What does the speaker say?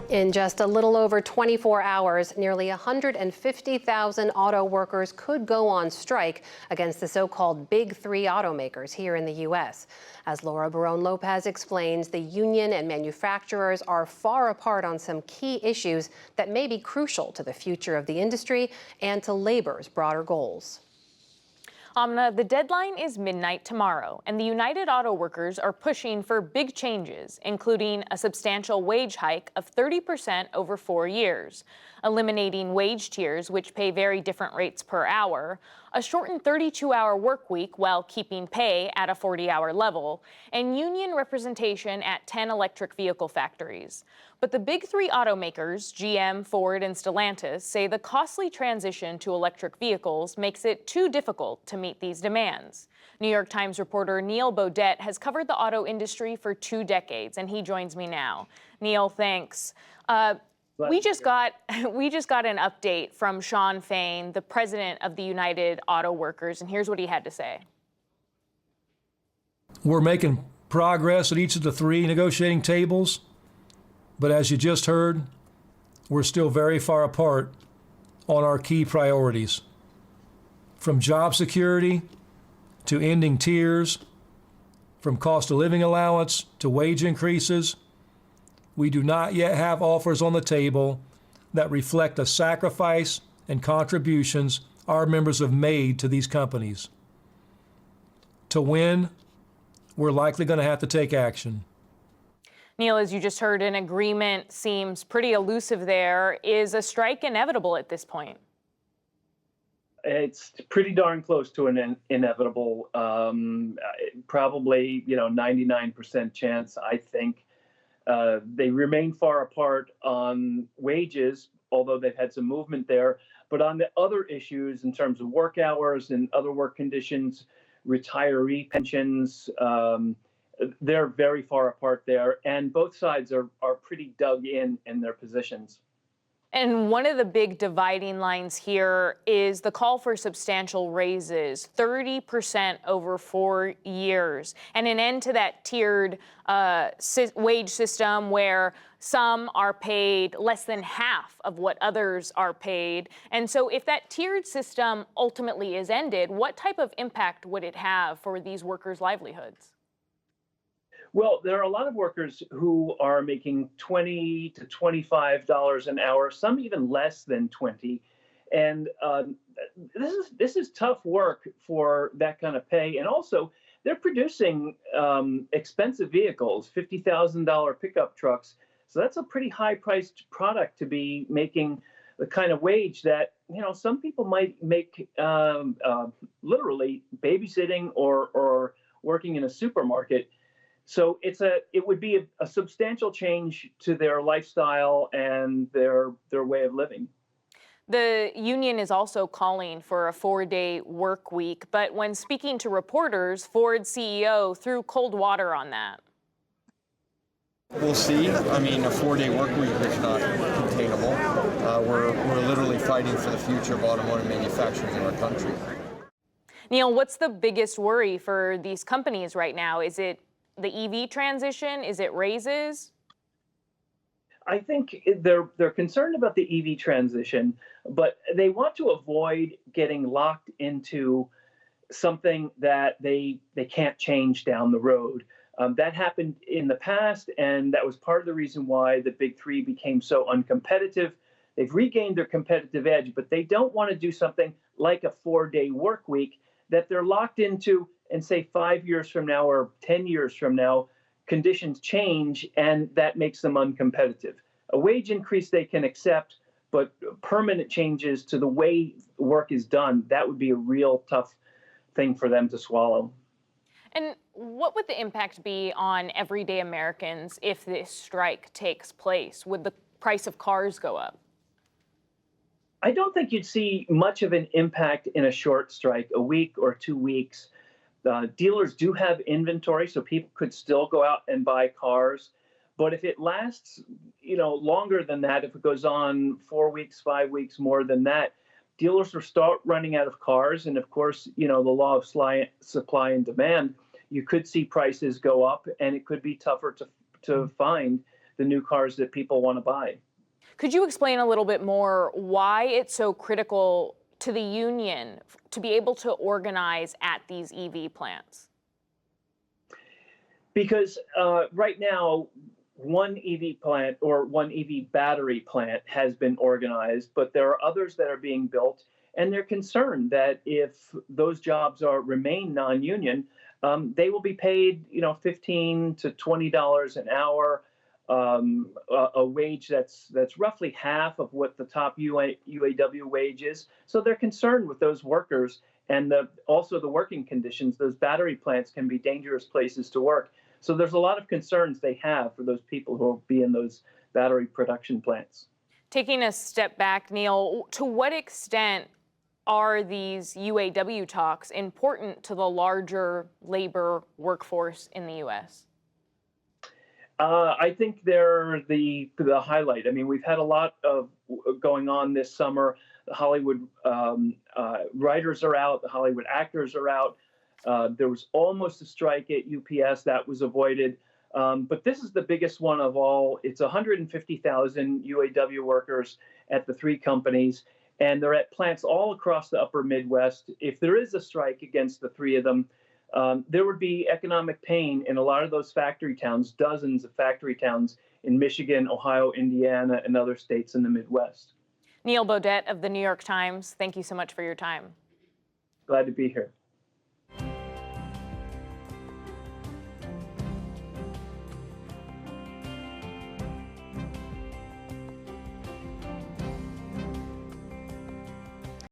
In just a little over 24 hours, nearly 150,000 auto workers could go on strike against the so-called Big Three automakers here in the U.S. As Laura Barone-Lopez explains, the union and manufacturers are far apart on some key issues that may be crucial to the future of the industry and to labor's broader goals. Amna, the deadline is midnight tomorrow, and the United Auto Workers are pushing for big changes, including a substantial wage hike of 30% over 4 years, eliminating wage tiers which pay very different rates per hour, a shortened 32-hour work week while keeping pay at a 40-hour level, and union representation at 10 electric vehicle factories. But the Big Three automakers, GM, Ford, and Stellantis, say the costly transition to electric vehicles makes it too difficult to meet these demands. New York Times reporter Neil Beaudet has covered the auto industry for 2 decades, and he joins me now. Neil, thanks. We just got an update from Shawn Fain, the president of the United Auto Workers, and here's what he had to say. We're making progress at each of the 3 negotiating tables, but as you just heard, we're still very far apart on our key priorities. From job security to ending tiers, from cost of living allowance to wage increases, we do not yet have offers on the table that reflect the sacrifice and contributions our members have made to these companies. To win, we're likely going to have to take action. Neil, as you just heard, an agreement seems pretty elusive there. Is a strike inevitable at this point? It's pretty darn close to an inevitable. Probably, 99% chance, I think. They remain far apart on wages, although they've had some movement there. But on the other issues, in terms of work hours and other work conditions, retiree pensions, they're very far apart there. And both sides are pretty dug in their positions. And one of the big dividing lines here is the call for substantial raises, 30% over 4 years, and an end to that tiered wage system where some are paid less than half of what others are paid. And so if that tiered system ultimately is ended, what type of impact would it have for these workers' livelihoods? Well, there are a lot of workers who are making $20 to $25 an hour, some even less than 20. And this is tough work for that kind of pay. And also, they're producing expensive vehicles, $50,000 pickup trucks. So that's a pretty high-priced product to be making the kind of wage that, some people might make literally babysitting or working in a supermarket. So it would be a substantial change to their lifestyle and their way of living. The union is also calling for a 4-day work week, but when speaking to reporters, Ford's CEO threw cold water on that. We'll see. I mean, a 4-day work week is not containable. We're literally fighting for the future of automotive manufacturing in our country. Neil, what's the biggest worry for these companies right now? Is it the EV transition? Is it raises? I think they're concerned about the EV transition, but they want to avoid getting locked into something that they can't change down the road. That happened in the past, and that was part of the reason why the Big Three became so uncompetitive. They've regained their competitive edge, but they don't want to do something like a 4-day work week that they're locked into, and say 5 years from now or 10 years from now, conditions change and that makes them uncompetitive. A wage increase they can accept, but permanent changes to the way work is done, that would be a real tough thing for them to swallow. And what would the impact be on everyday Americans if this strike takes place? Would the price of cars go up? I don't think you'd see much of an impact in a short strike, a week or 2 weeks. Dealers do have inventory, so people could still go out and buy cars. But if it lasts, longer than that, if it goes on 4 weeks, 5 weeks, more than that, dealers will start running out of cars. And of course, the law of supply and demand, you could see prices go up, and it could be tougher to find the new cars that people want to buy. Could you explain a little bit more why it's so critical to the union to be able to organize at these EV plants? Because right now, one EV plant or one EV battery plant has been organized, but there are others that are being built, and they're concerned that if those jobs remain non-union, they will be paid, $15 to $20 an hour, a wage that's roughly half of what the top UAW wage is. So they're concerned with those workers and also the working conditions. Those battery plants can be dangerous places to work. So there's a lot of concerns they have for those people who will be in those battery production plants. Taking a step back, Neil, to what extent are these UAW talks important to the larger labor workforce in the U.S.? I think they're the highlight. I mean, we've had a lot of going on this summer. The Hollywood writers are out. The Hollywood actors are out. There was almost a strike at UPS that was avoided. But this is the biggest one of all. It's 150,000 UAW workers at the three companies, and they're at plants all across the upper Midwest. If there is a strike against the three of them, there would be economic pain in a lot of those factory towns, dozens of factory towns in Michigan, Ohio, Indiana, and other states in the Midwest. Neil Beaudet of the New York Times, thank you so much for your time. Glad to be here.